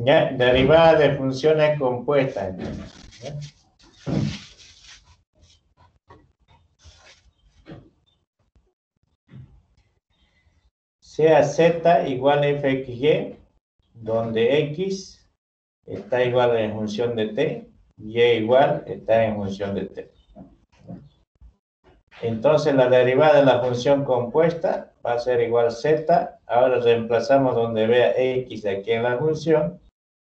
Ya, derivada de funciones compuestas. Entonces, ¿ya? Sea z igual a fxy, donde x está igual en función de t, y igual está en función de t. Entonces la derivada de la función compuesta va a ser igual a z. Ahora reemplazamos donde vea x aquí en la función.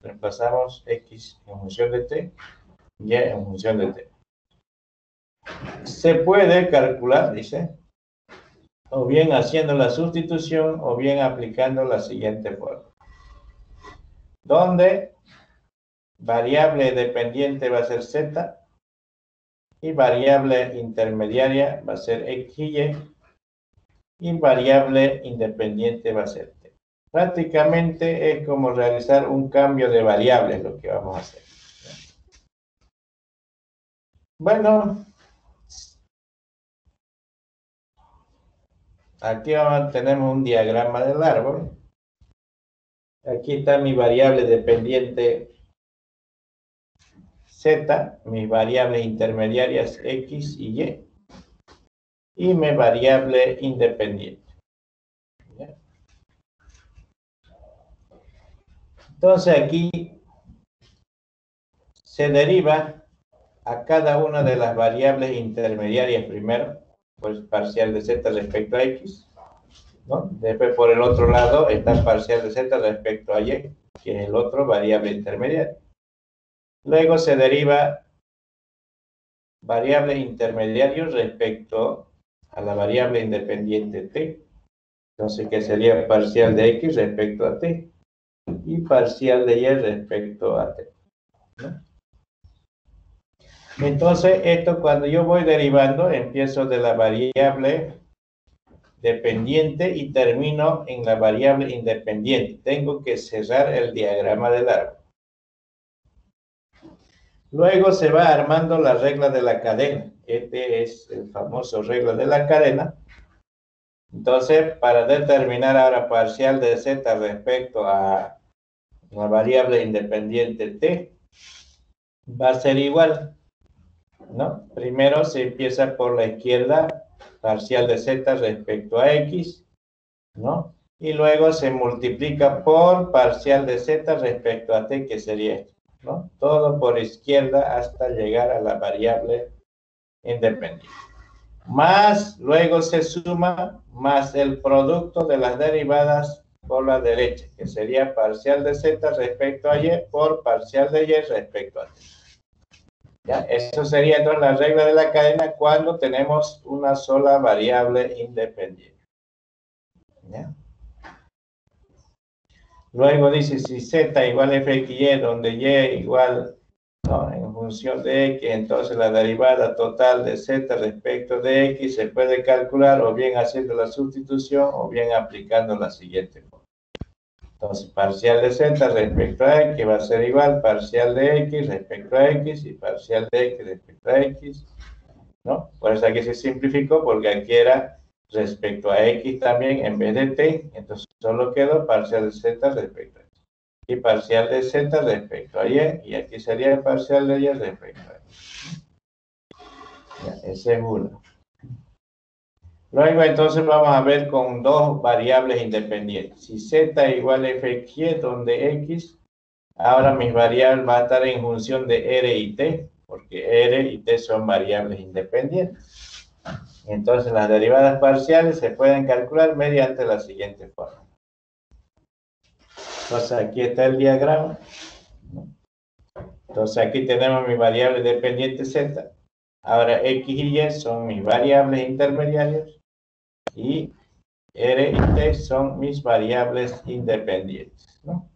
Reemplazamos x en función de t, y en función de t. Se puede calcular, dice, o bien haciendo la sustitución o bien aplicando la siguiente forma. Donde variable dependiente va a ser z y variable intermediaria va a ser xy y variable independiente va a ser t. Prácticamente es como realizar un cambio de variables lo que vamos a hacer. Bueno, aquí tenemos un diagrama del árbol. Aquí está mi variable dependiente z, mis variables intermediarias x y y mi variable independiente. ¿Ya? Entonces aquí se deriva a cada una de las variables intermediarias primero, pues parcial de z respecto a x, ¿no? Después por el otro lado está parcial de z respecto a y, que es el otro variable intermediaria. Luego se deriva variable intermediario respecto a la variable independiente t. Entonces, que sería parcial de x respecto a t y parcial de y respecto a t, ¿no? Entonces, esto cuando yo voy derivando, empiezo de la variable dependiente y termino en la variable independiente. Tengo que cerrar el diagrama del árbol. Luego se va armando la regla de la cadena. Este es el famoso regla de la cadena. Entonces, para determinar ahora parcial de z respecto a la variable independiente t, va a ser igual, ¿no? Primero se empieza por la izquierda, parcial de z respecto a x, ¿no? Y luego se multiplica por parcial de z respecto a t, que sería esto, ¿no? Todo por izquierda hasta llegar a la variable independiente. Más, luego se suma, más el producto de las derivadas por la derecha, que sería parcial de z respecto a y por parcial de y respecto a t. ¿Ya? Eso sería entonces la regla de la cadena cuando tenemos una sola variable independiente. ¿Ya? Luego dice si z igual a fxy, donde y igual, ¿no?, en función de x, entonces la derivada total de z respecto de x se puede calcular o bien haciendo la sustitución o bien aplicando la siguiente forma. Entonces, parcial de z respecto a x va a ser igual parcial de x respecto a x y parcial de x respecto a x, ¿no? Por eso aquí se simplificó, porque aquí era respecto a x también en vez de t, entonces solo quedó parcial de z respecto a x. Y parcial de z respecto a y aquí sería parcial de y respecto a x. Ya, ese es uno. Luego entonces vamos a ver con dos variables independientes. Si z igual a fxy, donde x, ahora mis variables van a estar en función de r y t, porque r y t son variables independientes. Entonces las derivadas parciales se pueden calcular mediante la siguiente forma. Entonces aquí está el diagrama. Entonces aquí tenemos mi variable dependiente z. Ahora x y y son mis variables intermediarias y r y t son mis variables independientes, ¿no?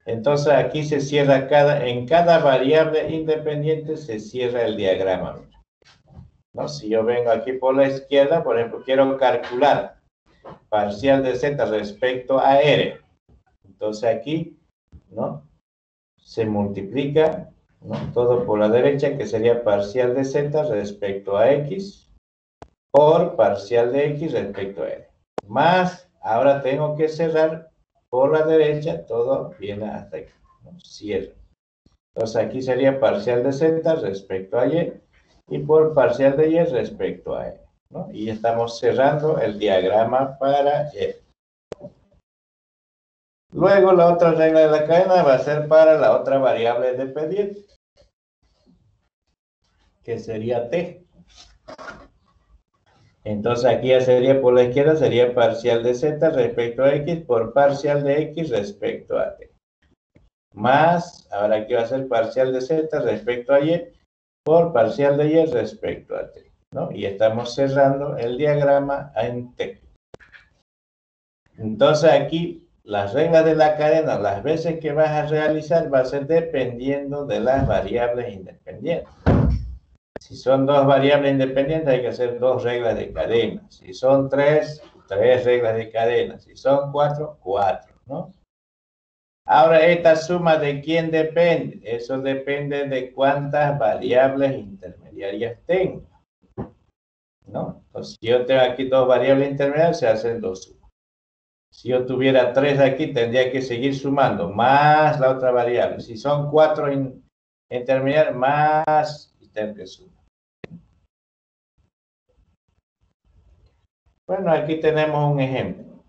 Entonces aquí se cierra en cada variable independiente se cierra el diagrama, ¿no? Si yo vengo aquí por la izquierda, por ejemplo, quiero calcular parcial de z respecto a r. Entonces aquí, ¿no?, se multiplica, ¿no?, todo por la derecha, que sería parcial de z respecto a x por parcial de x respecto a r. Más, ahora tengo que cerrar por la derecha, todo viene hasta aquí, ¿no? Cierra. Entonces aquí sería parcial de z respecto a y por parcial de y respecto a e, ¿no? Y estamos cerrando el diagrama para y. Luego la otra regla de la cadena va a ser para la otra variable dependiente, que sería t. Entonces aquí ya sería por la izquierda, sería parcial de z respecto a x por parcial de x respecto a t. Más, ahora aquí va a ser parcial de z respecto a y por parcial de y respecto a t, ¿no? Y estamos cerrando el diagrama en t. Entonces aquí las reglas de la cadena, las veces que vas a realizar, va a ser dependiendo de las variables independientes. Si son dos variables independientes, hay que hacer dos reglas de cadena. Si son tres reglas de cadena. Si son cuatro, ¿no? Ahora, esta suma, ¿de quién depende? Eso depende de cuántas variables intermediarias tengo, ¿no? Entonces, si yo tengo aquí dos variables intermediarias, se hacen dos sumas. Si yo tuviera tres aquí, tendría que seguir sumando, más la otra variable. Si son cuatro intermediarias, más, y tengo que sumar. Bueno, aquí tenemos un ejemplo.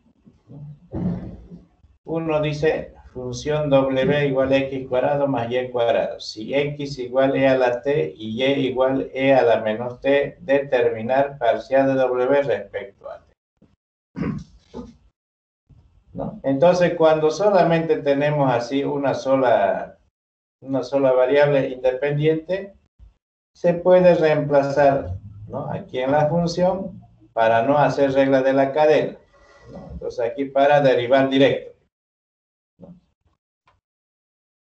Uno dice función w igual a x cuadrado más y cuadrado. Si x igual e a la t y y igual e a la menos t, determinar parcial de w respecto a t. ¿No? Entonces, cuando solamente tenemos así una sola variable independiente, se puede reemplazar, ¿no? Aquí en la función para no hacer regla de la cadena, ¿no? Entonces aquí para derivar directo, ¿no?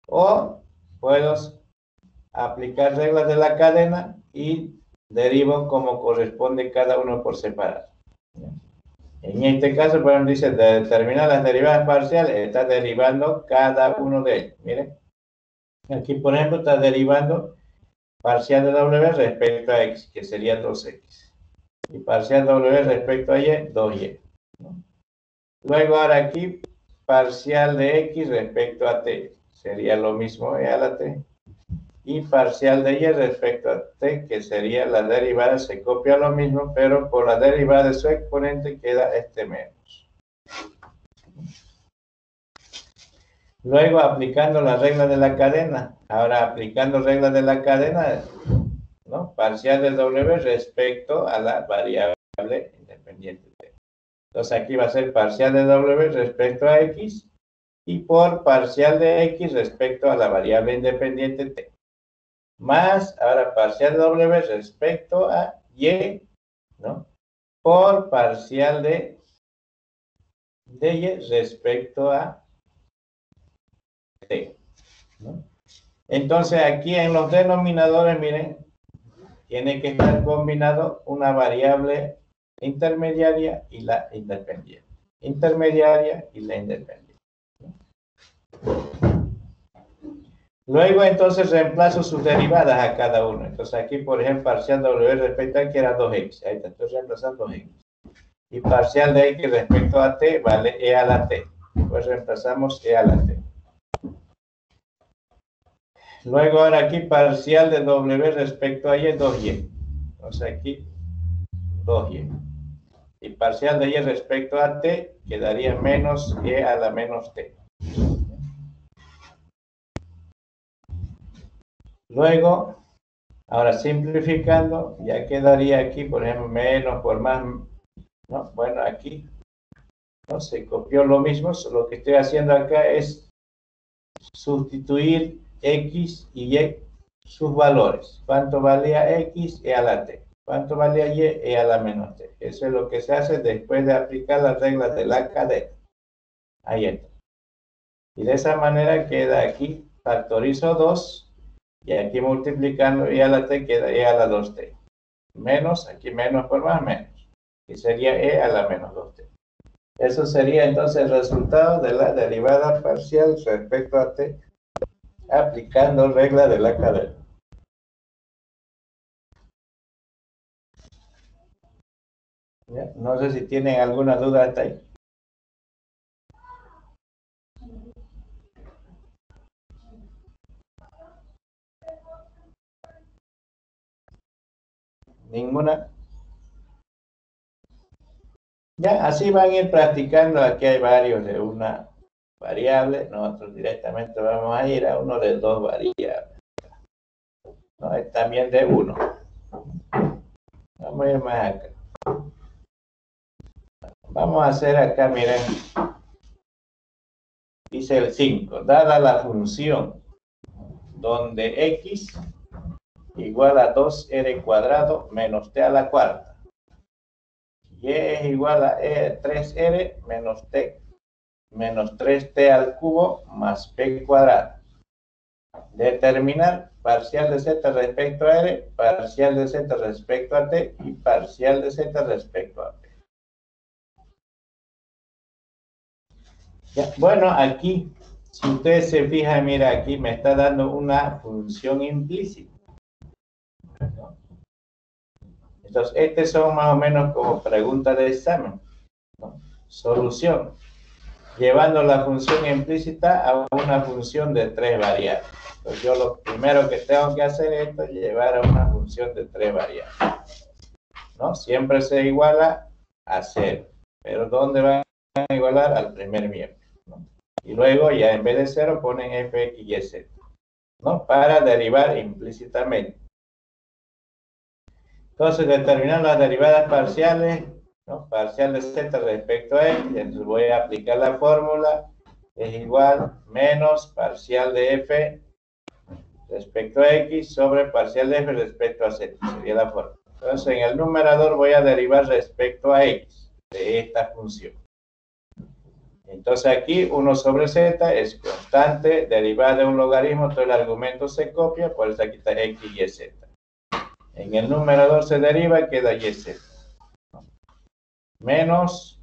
O puedo aplicar reglas de la cadena y derivo como corresponde cada uno por separado. En este caso, por ejemplo, dice de determinar las derivadas parciales, está derivando cada uno de ellos. Miren, aquí por ejemplo está derivando parcial de w respecto a x, que sería 2x. Y parcial w respecto a y, 2y. ¿No? Luego ahora aquí, parcial de x respecto a t, sería lo mismo e a la t. Y parcial de y respecto a t, que sería la derivada, se copia lo mismo, pero por la derivada de su exponente queda este menos. Luego aplicando la regla de la cadena, ahora aplicando reglas de la cadena, ¿no? Parcial de w respecto a la variable independiente t. Entonces aquí va a ser parcial de w respecto a x y por parcial de x respecto a la variable independiente t. Más, ahora parcial de w respecto a y, ¿no? Por parcial de y respecto a t, ¿no? Entonces aquí en los denominadores, miren, tiene que estar combinado una variable intermediaria y la independiente. Intermediaria y la independiente, ¿no? Luego entonces reemplazo sus derivadas a cada uno. Entonces aquí, por ejemplo, parcial w respecto a que era 2x. Ahí está, estoy reemplazando 2x. Y parcial de x respecto a t vale e a la t. Pues reemplazamos e a la t. Luego ahora aquí parcial de w respecto a y es 2y. Entonces aquí 2y. Y parcial de y respecto a t quedaría menos y a la menos t. Luego, ahora simplificando, ya quedaría aquí, por ejemplo, menos por más, ¿no? Bueno, aquí, ¿no? Se copió lo mismo, lo que estoy haciendo acá es sustituir x y y sus valores. ¿Cuánto valía x e a la t? ¿Cuánto valía y e a la menos t? Eso es lo que se hace después de aplicar las reglas de la cadena. Ahí está. Y de esa manera queda aquí, factorizo 2, y aquí multiplicando y a la t queda e a la 2t. Menos, aquí menos por más, menos. Y sería e a la menos 2t. Eso sería entonces el resultado de la derivada parcial respecto a t, aplicando regla de la cadena. ¿Ya? No sé si tienen alguna duda hasta ahí. Ninguna. Ya, así van a ir practicando. Aquí hay varios de una variable. Nosotros directamente vamos a ir a uno de dos variables. ¿No? También de uno. Vamos a ir más acá. Vamos a hacer acá, miren. Dice el 5. Dada la función donde x igual a 2r cuadrado menos t a la cuarta. Y es igual a 3r menos t menos 3t al cubo más p cuadrado. Determinar parcial de z respecto a r, parcial de z respecto a t y parcial de z respecto a p. Ya, bueno, aquí, si ustedes se fijan, mira, aquí me está dando una función implícita. ¿No? Entonces, estas son más o menos como preguntas de examen. ¿No? Solución. Llevando la función implícita a una función de 3 variables. Entonces, yo lo primero que tengo que hacer es llevar a una función de 3 variables. ¿No? Siempre se iguala a 0. Pero ¿dónde van a igualar? Al primer miembro. ¿No? Y luego ya en vez de 0 ponen f, y z. ¿No? Para derivar implícitamente. Entonces, determinar las derivadas parciales, ¿no? Parcial de z respecto a x, entonces voy a aplicar la fórmula, es igual menos parcial de f respecto a x sobre parcial de f respecto a z, sería la fórmula. Entonces, en el numerador voy a derivar respecto a x de esta función. Entonces, aquí 1 sobre z es constante, derivada de un logaritmo, todo el argumento se copia, por eso aquí está x y z. En el numerador se deriva, queda yz. Menos,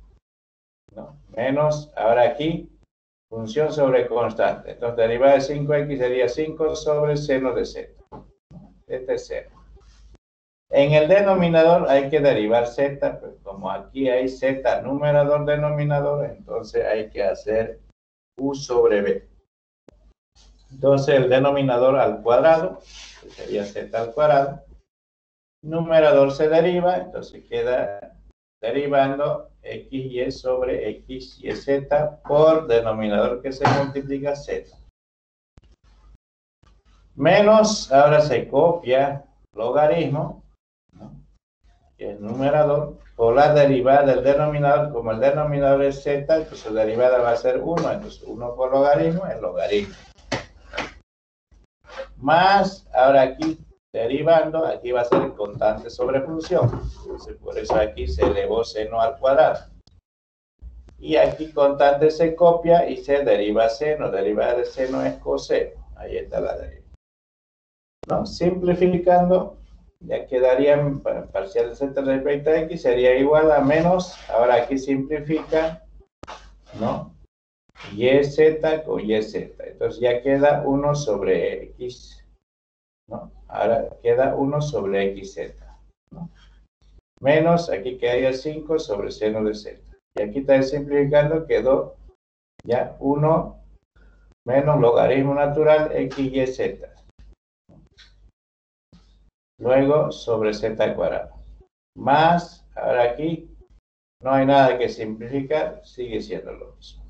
ahora aquí, función sobre constante. Entonces, derivada de 5x sería 5 sobre seno de z. Este es 0. En el denominador hay que derivar z, pues como aquí hay z numerador denominador, entonces hay que hacer u sobre b. Entonces, el denominador al cuadrado, que sería z al cuadrado. Numerador se deriva, entonces queda derivando xy sobre xyz por denominador que se multiplica z. Menos, ahora se copia logaritmo, ¿no? Que es numerador, por la derivada del denominador. Como el denominador es z, entonces su derivada va a ser 1, entonces 1 por logaritmo es logaritmo. Más, ahora aquí derivando, aquí va a ser constante sobre función. Entonces, por eso aquí se elevó seno al cuadrado. Y aquí constante se copia y se deriva seno. Derivada de seno es coseno. Ahí está la deriva. ¿No? Simplificando, ya quedarían parcial de z respecto a x sería igual a menos, ahora aquí simplifica, ¿no? YZ con YZ. Entonces ya queda 1 sobre x. ¿No? Ahora queda 1 sobre xz. ¿No? Menos, aquí quedaría 5 sobre seno de z. Y aquí está simplificando, quedó ya 1 menos logaritmo natural xyz. Luego sobre z al cuadrado. Más, ahora aquí no hay nada que simplificar, sigue siendo lo mismo.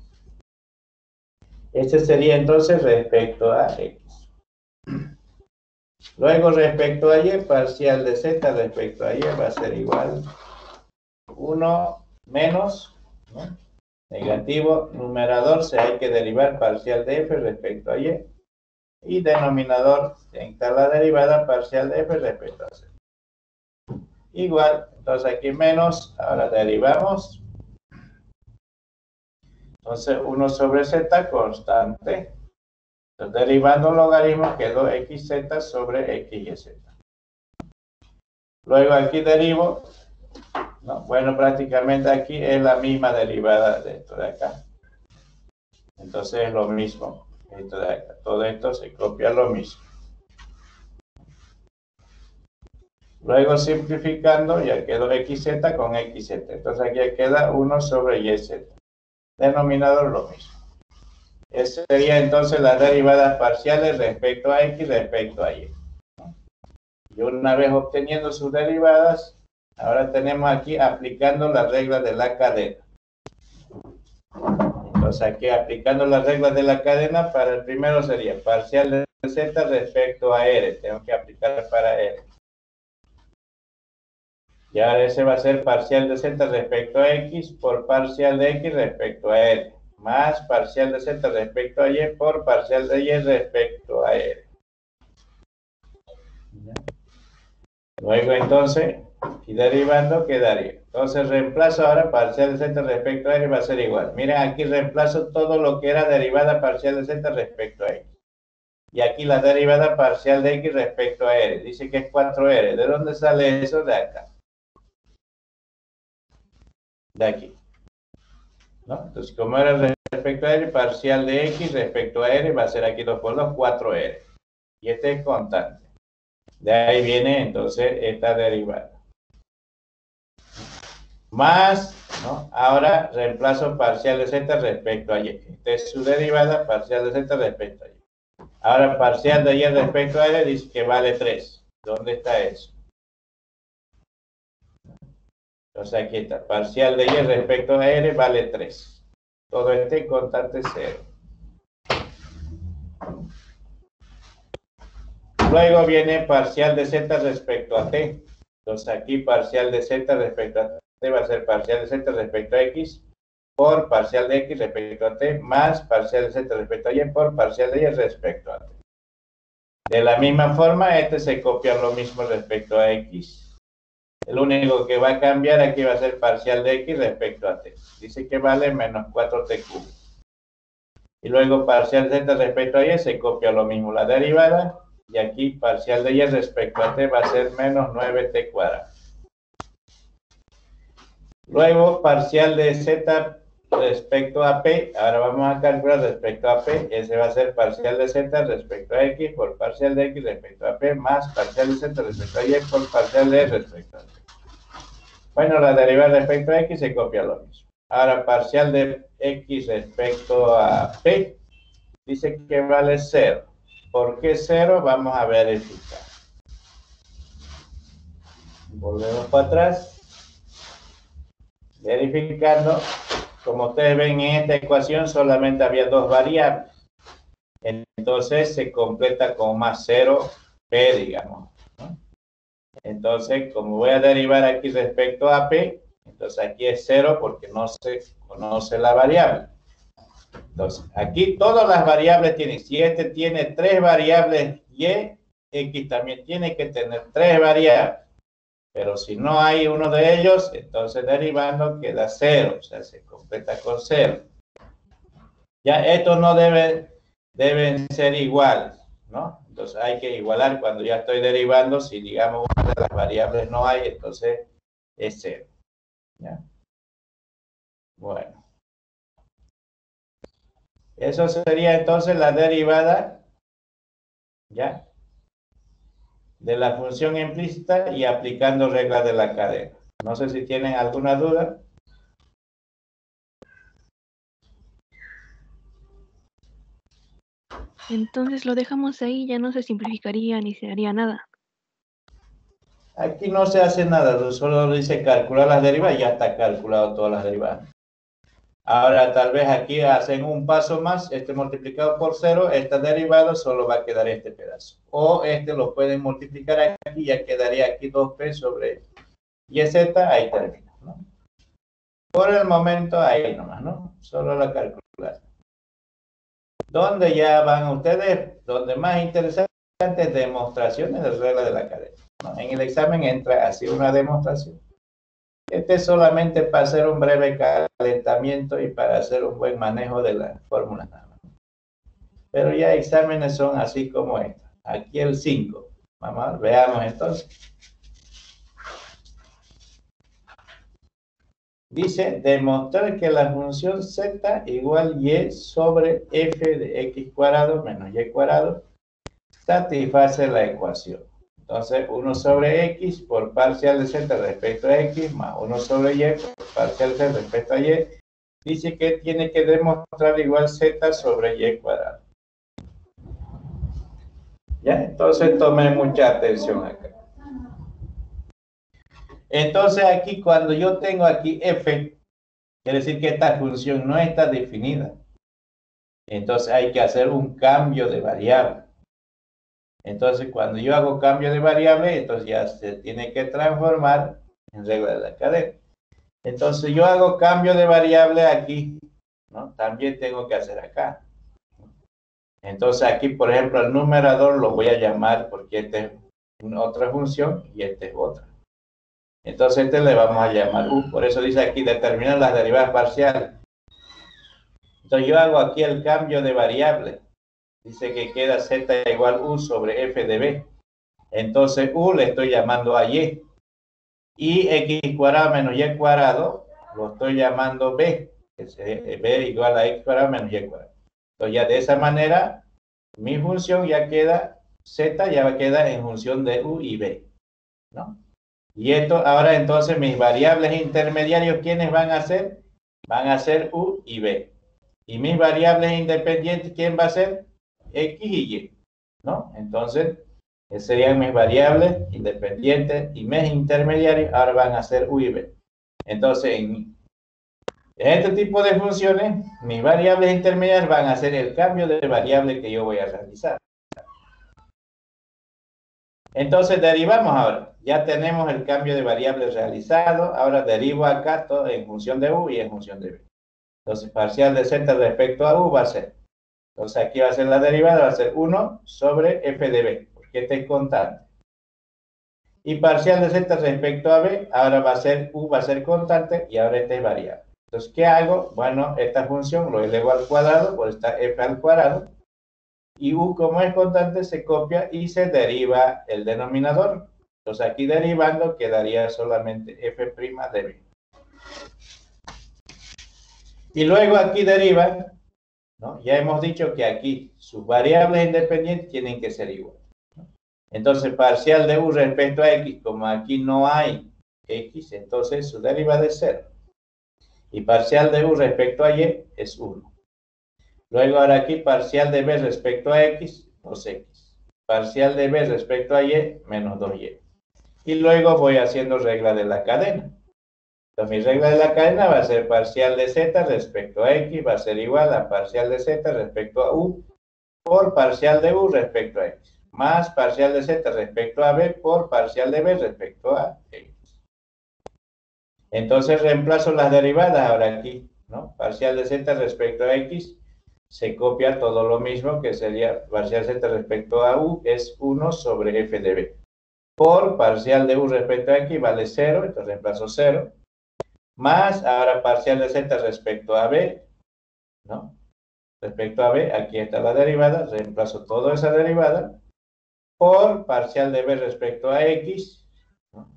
Este sería entonces respecto a x. Luego, respecto a y, parcial de z respecto a y va a ser igual 1 menos, ¿no? Negativo, numerador, se hay que derivar parcial de f respecto a y. Y denominador, está la derivada parcial de f respecto a z. Igual, entonces aquí menos, ahora derivamos. Entonces 1 sobre z constante. Entonces, derivando un logaritmo quedó xz sobre xyz. Luego aquí derivo, ¿no? Bueno, prácticamente aquí es la misma derivada de esto de acá. Entonces es lo mismo, esto de acá. Todo esto se copia lo mismo. Luego simplificando ya quedó xz con xz. Entonces aquí queda 1 sobre yz. Denominador lo mismo. Esa sería entonces las derivadas parciales respecto a x respecto a y. Y una vez obteniendo sus derivadas, ahora tenemos aquí aplicando las reglas de la cadena. Entonces aquí aplicando las reglas de la cadena, para el primero sería parcial de z respecto a r. Tengo que aplicar para r. Y ahora ese va a ser parcial de z respecto a x por parcial de x respecto a r. Más parcial de z respecto a y por parcial de y respecto a r. Luego entonces, y derivando quedaría. Entonces reemplazo ahora parcial de z respecto a r va a ser igual. Miren, aquí reemplazo todo lo que era derivada parcial de z respecto a x. Y aquí la derivada parcial de x respecto a r. Dice que es 4r. ¿De dónde sale eso? De acá. De aquí. ¿No? Entonces, como era respecto a r, parcial de x respecto a r va a ser aquí 2 por 2, 4r. Y este es constante. De ahí viene entonces esta derivada. Más, ¿no? Ahora reemplazo parcial de z respecto a y. Esta es su derivada, parcial de z respecto a y. Ahora parcial de y respecto a r dice que vale 3. ¿Dónde está eso? Entonces aquí está, parcial de y respecto a r vale 3. Todo este constante 0. Luego viene parcial de z respecto a t. Entonces aquí parcial de z respecto a t va a ser parcial de z respecto a x por parcial de x respecto a t más parcial de z respecto a y por parcial de y respecto a t. De la misma forma, este se copia lo mismo respecto a x. El único que va a cambiar aquí va a ser parcial de x respecto a t. Dice que vale menos 4t cubo. Y luego parcial de z respecto a y se copia lo mismo la derivada. Y aquí parcial de y respecto a t va a ser menos 9t cuadrado. Luego parcial de z respecto a p. Ahora vamos a calcular respecto a p. Ese va a ser parcial de z respecto a x por parcial de x respecto a p más parcial de z respecto a y por parcial de respecto a t. Bueno, la derivada respecto a x se copia lo mismo. Ahora parcial de x respecto a p. Dice que vale 0. ¿Por qué 0? Vamos a verificar. Volvemos para atrás. Verificando. Como ustedes ven en esta ecuación solamente había dos variables. Entonces se completa con más 0p, digamos, ¿no? Entonces, como voy a derivar aquí respecto a p, entonces aquí es 0 porque no se conoce la variable. Entonces, aquí todas las variables tienen, si este tiene 3 variables y, x también tiene que tener 3 variables. Pero si no hay uno de ellos, entonces derivando queda 0, o sea, se completa con 0. Ya estos no deben ser iguales, ¿no? Entonces hay que igualar cuando ya estoy derivando. Si digamos una de las variables no hay, entonces es 0. ¿Ya? Bueno. Eso sería entonces la derivada, ¿ya?, de la función implícita y aplicando reglas de la cadena. No sé si tienen alguna duda. Entonces lo dejamos ahí, ya no se simplificaría ni se haría nada. Aquí no se hace nada, solo dice calcular las derivadas y ya está calculado todas las derivadas. Ahora tal vez aquí hacen un paso más, este multiplicado por 0, esta derivada solo va a quedar este pedazo. O este lo pueden multiplicar aquí, ya quedaría aquí 2p sobre YZ, ahí termina, ¿no? Por el momento ahí nomás, ¿no? Solo la calcular. Donde ya van ustedes, donde más interesante es demostraciones de reglas de la cadena, ¿no? En el examen entra así una demostración. Este es solamente para hacer un breve calentamiento y para hacer un buen manejo de las fórmulas nada más. Pero ya exámenes son así como este. Aquí el 5. Vamos a ver, veamos entonces. Dice, demostrar que la función z igual y sobre f de x cuadrado menos y cuadrado satisface la ecuación. Entonces, 1 sobre x por parcial de z respecto a x más 1 sobre y por parcial de z respecto a y, dice que tiene que demostrar igual z sobre y cuadrado. ¿Ya? Entonces, tomen mucha atención acá. Entonces aquí cuando yo tengo aquí f, quiere decir que esta función no está definida. Entonces hay que hacer un cambio de variable. Entonces cuando yo hago cambio de variable, entonces ya se tiene que transformar en regla de la cadena. Entonces yo hago cambio de variable aquí, ¿no? También tengo que hacer acá. Entonces aquí, por ejemplo, el numerador lo voy a llamar porque esta es otra función y esta es otra. Entonces este le vamos a llamar u. Por eso dice aquí determinar las derivadas parciales. Entonces yo hago aquí el cambio de variable. Dice que queda z igual u sobre f de b. Entonces u le estoy llamando a y. Y x cuadrado menos y cuadrado lo estoy llamando b. Que es b igual a x cuadrado menos y cuadrado. Entonces ya de esa manera mi función ya queda, z ya queda en función de u y b, ¿no? Y esto, ahora entonces mis variables intermediarios, ¿quiénes van a ser? Van a ser u y b. Y mis variables independientes, ¿quién va a ser? X y y, ¿no? Entonces, serían mis variables independientes y mis intermediarios, ahora van a ser u y b. Entonces, en este tipo de funciones, mis variables intermedias van a ser el cambio de variable que yo voy a realizar. Entonces derivamos ahora. Ya tenemos el cambio de variable realizado. Ahora derivo acá todo en función de u y en función de b. Entonces parcial de z respecto a u va a ser. Entonces aquí va a ser la derivada, va a ser 1 sobre f de b, porque este es constante. Y parcial de z respecto a b, ahora va a ser u, va a ser constante y ahora este es variable. Entonces, ¿qué hago? Bueno, esta función lo elevo al cuadrado, por esta f al cuadrado. Y u, como es constante, se copia y se deriva el denominador. Entonces, aquí derivando quedaría solamente f' de b. Y luego aquí deriva, ¿no? Ya hemos dicho que aquí sus variables independientes tienen que ser iguales, ¿no? Entonces, parcial de u respecto a x, como aquí no hay x, entonces su derivada es 0. Y parcial de u respecto a y es 1. Luego ahora aquí parcial de b respecto a x, 2x. Parcial de b respecto a y, menos 2y. Y luego voy haciendo regla de la cadena. Entonces mi regla de la cadena va a ser parcial de z respecto a x, va a ser igual a parcial de z respecto a u por parcial de u respecto a x. Más parcial de z respecto a b por parcial de b respecto a x. Entonces reemplazo las derivadas ahora aquí, ¿no? Parcial de z respecto a x se copia todo lo mismo, que sería parcial z respecto a u es 1 sobre f de b. Por parcial de u respecto a x vale 0, entonces reemplazo 0. Más ahora parcial de z respecto a b, ¿no? Respecto a b, aquí está la derivada, reemplazo toda esa derivada por parcial de b respecto a x, ¿no?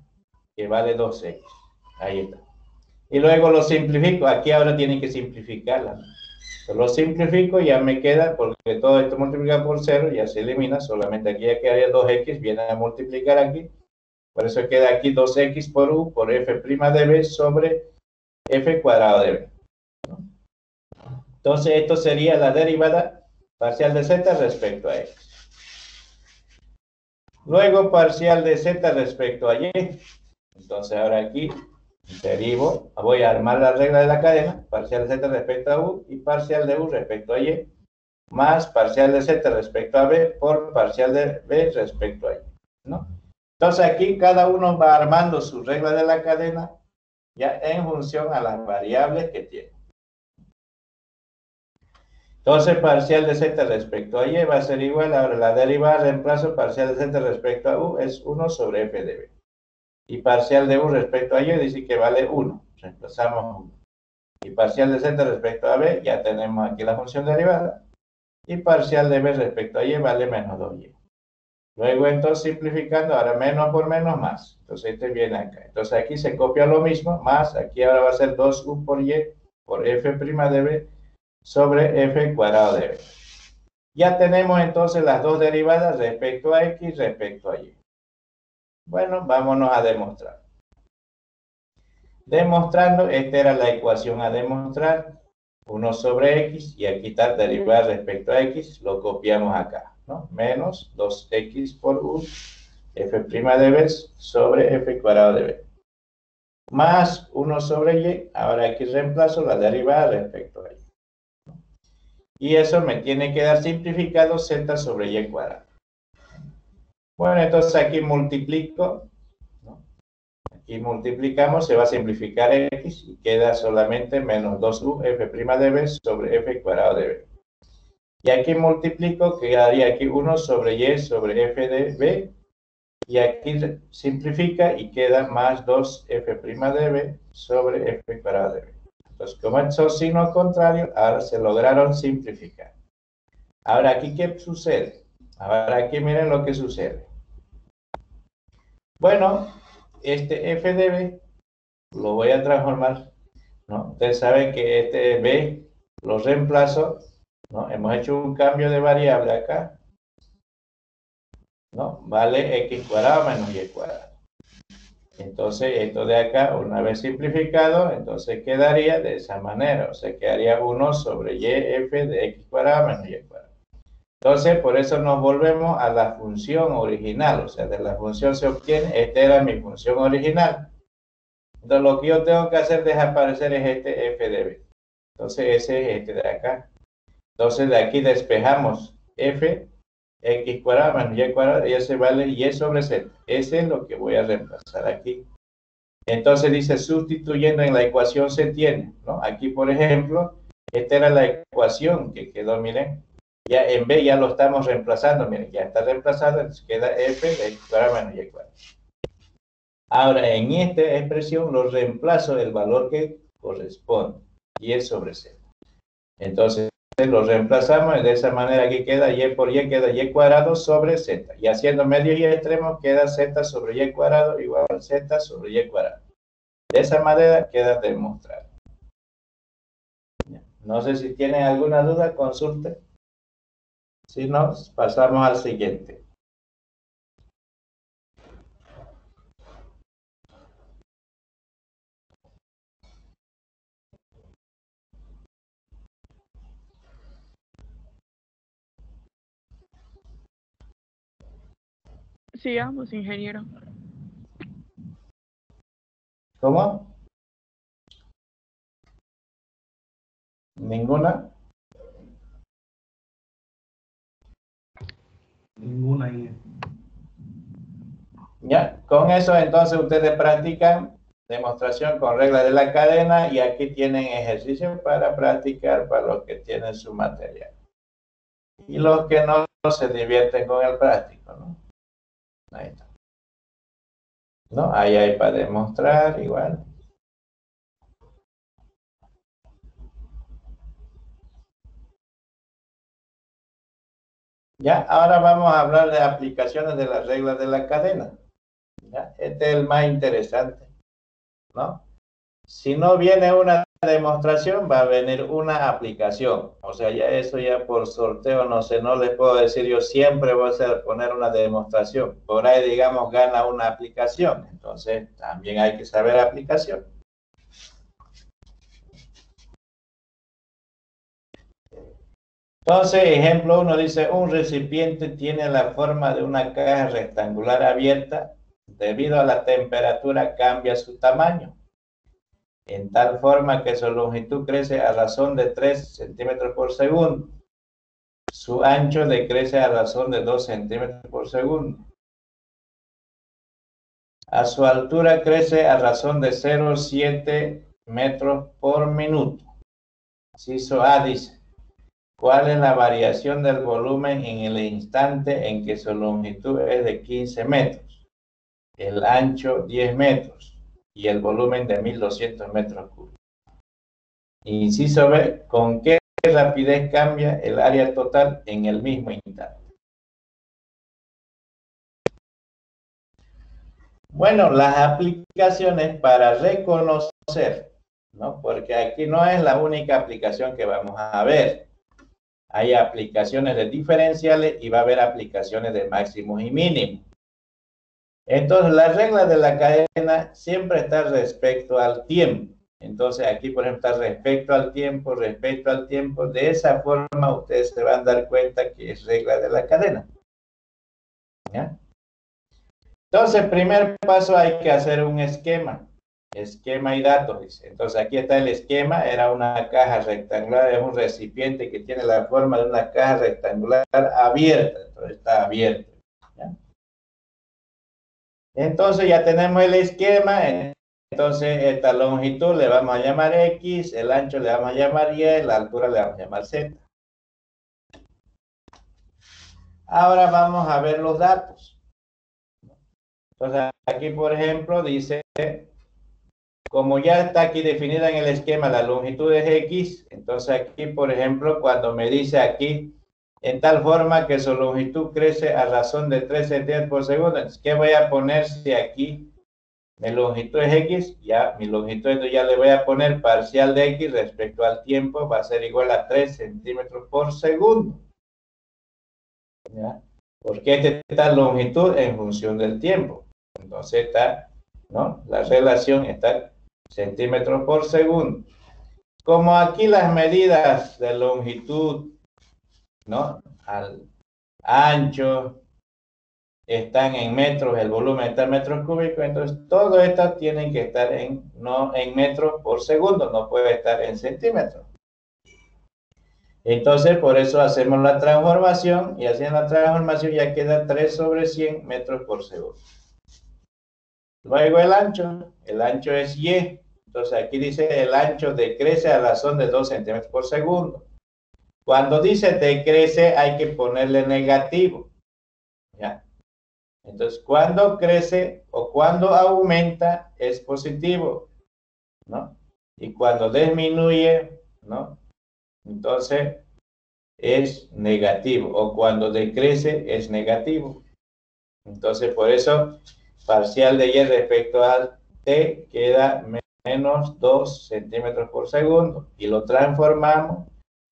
Que vale 2x. Ahí está. Y luego lo simplifico. Aquí ahora tienen que simplificarla, ¿no? Lo simplifico y ya me queda, porque todo esto multiplicado por 0 ya se elimina, solamente aquí ya quedaría 2x, viene a multiplicar aquí, por eso queda aquí 2x por u por f' de b sobre f cuadrado de b, ¿no? Entonces esto sería la derivada parcial de z respecto a x. Luego parcial de z respecto a y. Entonces ahora aquí derivo, voy a armar la regla de la cadena, parcial de z respecto a u y parcial de u respecto a y, más parcial de z respecto a b por parcial de b respecto a y, ¿no? Entonces aquí cada uno va armando su regla de la cadena ya en función a las variables que tiene. Entonces parcial de z respecto a y va a ser igual, ahora la derivada reemplazo parcial de z respecto a u es 1 sobre f de b. Y parcial de u respecto a y dice que vale 1, reemplazamos 1. Y parcial de z respecto a b, ya tenemos aquí la función derivada. Y parcial de b respecto a y vale menos 2y. Luego entonces simplificando, ahora menos por menos más. Entonces este viene acá. Entonces aquí se copia lo mismo, más aquí ahora va a ser 2u por y por f' de b sobre f cuadrado de b. Ya tenemos entonces las dos derivadas respecto a x respecto a y. Bueno, vámonos a demostrar. Demostrando, esta era la ecuación a demostrar, 1 sobre x, y aquí está derivada respecto a x, lo copiamos acá, ¿no? Menos 2x por u, f' de b sobre f cuadrado de b. más 1 sobre y. Ahora aquí reemplazo la derivada respecto a y. Y eso me tiene que dar simplificado z sobre y cuadrado. Bueno, entonces aquí multiplico, ¿no? Aquí multiplicamos, se va a simplificar x y queda solamente menos 2u f' de b sobre f cuadrado de b. Y aquí multiplico, quedaría aquí 1 sobre y sobre f de b. Y aquí simplifica y queda más 2f' de b sobre f cuadrado de b. Entonces, como estos signos contrarios, ahora se lograron simplificar. Ahora aquí, ¿qué sucede? Ahora aquí miren lo que sucede. Bueno, este f de b lo voy a transformar, ¿no? Ustedes saben que este b lo reemplazo, ¿no? Hemos hecho un cambio de variable acá, ¿no? Vale x cuadrado menos y cuadrado. Entonces, esto de acá, una vez simplificado, entonces quedaría de esa manera. O sea, quedaría 1 sobre y f de x cuadrado menos y cuadrado. Entonces, por eso nos volvemos a la función original. O sea, de la función se obtiene, esta era mi función original. Entonces, lo que yo tengo que hacer desaparecer es este f de b. Entonces, ese es este de acá. Entonces, de aquí despejamos f, x cuadrado menos y cuadrado, y ese vale y sobre z. Ese es lo que voy a reemplazar aquí. Entonces dice, sustituyendo en la ecuación se tiene, ¿no? Aquí, por ejemplo, esta era la ecuación que quedó, miren. Ya en b ya lo estamos reemplazando, miren, ya está reemplazado, entonces queda f de x cuadrado menos y cuadrado. Ahora, en esta expresión lo reemplazo el valor que corresponde, y sobre z. Entonces, lo reemplazamos y de esa manera aquí queda y por y queda y cuadrado sobre z. Y haciendo medios y extremos queda z sobre y cuadrado igual a z sobre y cuadrado. De esa manera queda demostrado. No sé si tienen alguna duda, consulte. Si no, pasamos al siguiente. Sigamos, ingeniero. ¿Cómo? ¿Ninguna? Ninguna ahí. Ya, con eso entonces ustedes practican demostración con reglas de la cadena y aquí tienen ejercicios para practicar para los que tienen su material. Y los que no se divierten con el práctico, ¿no? Ahí está. ¿No? Ahí hay para demostrar igual. Ya, ahora vamos a hablar de aplicaciones de las reglas de la cadena. ¿Ya? Este es el más interesante, ¿no? Si no viene una demostración, va a venir una aplicación. O sea, ya eso ya por sorteo, no sé, no les puedo decir, yo siempre voy a poner una demostración. Por ahí, digamos, gana una aplicación. Entonces, también hay que saber aplicación. Entonces, ejemplo 1 dice, un recipiente tiene la forma de una caja rectangular abierta. Debido a la temperatura, cambia su tamaño, en tal forma que su longitud crece a razón de 3 centímetros por segundo. Su ancho decrece a razón de 2 centímetros por segundo. A su altura crece a razón de 0,7 metros por minuto. Inciso A dice, ¿cuál es la variación del volumen en el instante en que su longitud es de 15 metros, el ancho 10 metros y el volumen de 1.200 metros cúbicos? Inciso B, ¿con qué rapidez cambia el área total en el mismo instante? Bueno, las aplicaciones para reconocer, ¿no? Porque aquí no es la única aplicación que vamos a ver. Hay aplicaciones de diferenciales y va a haber aplicaciones de máximos y mínimos. Entonces, la regla de la cadena siempre está respecto al tiempo. Entonces, aquí, por ejemplo, está respecto al tiempo, respecto al tiempo. De esa forma, ustedes se van a dar cuenta que es regla de la cadena. ¿Ya? Entonces, primer paso, hay que hacer un esquema. Esquema y datos, dice. Entonces aquí está el esquema, era una caja rectangular, es un recipiente que tiene la forma de una caja rectangular abierta, entonces está abierto. ¿Ya? Entonces ya tenemos el esquema, entonces esta longitud le vamos a llamar X, el ancho le vamos a llamar Y, la altura le vamos a llamar Z. Ahora vamos a ver los datos. Entonces aquí por ejemplo dice, como ya está aquí definida en el esquema la longitud es X, entonces aquí por ejemplo cuando me dice aquí en tal forma que su longitud crece a razón de 3 centímetros por segundo, entonces ¿qué voy a poner si aquí mi longitud es X? Ya mi longitud, entonces ya le voy a poner parcial de X respecto al tiempo, va a ser igual a 3 centímetros por segundo. ¿Ya? Porque esta está longitud en función del tiempo. Entonces está, ¿no? La relación está centímetros por segundo. Como aquí las medidas de longitud, ¿no? Al ancho están en metros, el volumen está en metros cúbicos, entonces todo esto tiene que estar no en metros por segundo, no puede estar en centímetros. Entonces, por eso hacemos la transformación, y haciendo la transformación ya queda 3 sobre 100 metros por segundo. Luego el ancho es Y. Entonces aquí dice el ancho decrece a razón de 2 centímetros por segundo. Cuando dice decrece hay que ponerle negativo. ¿Ya? Entonces cuando crece o cuando aumenta es positivo, ¿no? Y cuando disminuye, ¿no? Entonces es negativo, o cuando decrece es negativo. Entonces por eso parcial de Y respecto al T queda menos 2 centímetros por segundo, y lo transformamos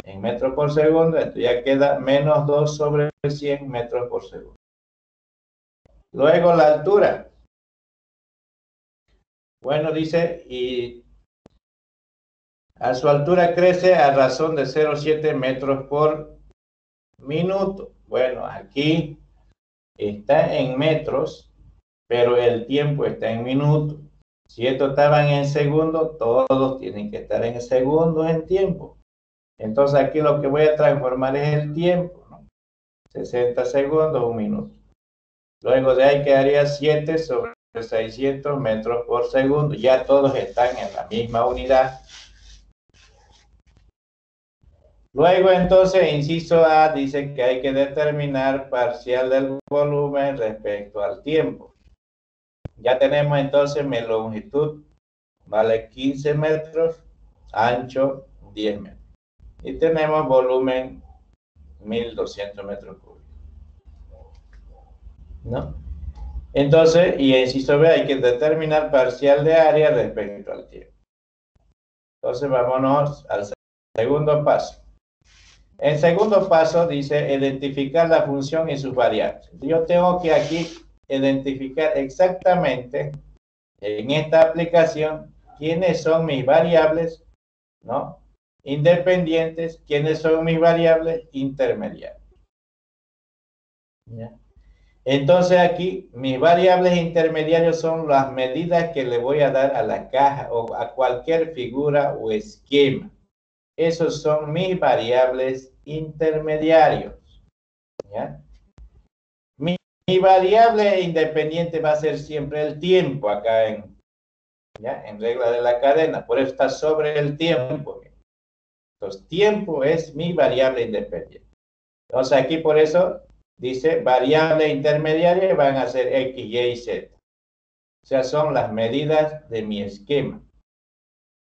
en metros por segundo, entonces ya queda menos 2 sobre 100 metros por segundo. Luego la altura. Bueno, dice, y a su altura crece a razón de 0,7 metros por minuto. Bueno, aquí está en metros, pero el tiempo está en minutos. Si estos estaban en segundos, todos tienen que estar en segundos en tiempo. Entonces aquí lo que voy a transformar es el tiempo, ¿no? 60 segundos, 1 minuto. Luego de ahí quedaría 7 sobre 600 metros por segundo. Ya todos están en la misma unidad. Luego entonces, inciso A dice que hay que determinar parcial del volumen respecto al tiempo. Ya tenemos entonces mi longitud, vale 15 metros, ancho 10 metros. Y tenemos volumen 1200 metros cúbicos, ¿no? Entonces, y inciso B, hay que determinar parcial de área respecto al tiempo. Entonces, vámonos al segundo paso. El segundo paso dice identificar la función y sus variables. Yo tengo que aquí identificar exactamente en esta aplicación quiénes son mis variables, ¿no? Independientes, quiénes son mis variables intermediarias. ¿Ya? Entonces aquí mis variables intermediarias son las medidas que le voy a dar a la caja o a cualquier figura o esquema. Esos son mis variables intermediarios. ¿Ya? Mi variable independiente va a ser siempre el tiempo acá en regla de la cadena. Por eso está sobre el tiempo. Entonces tiempo es mi variable independiente. Entonces aquí por eso dice variable intermediaria van a ser X, Y y Z. O sea, son las medidas de mi esquema.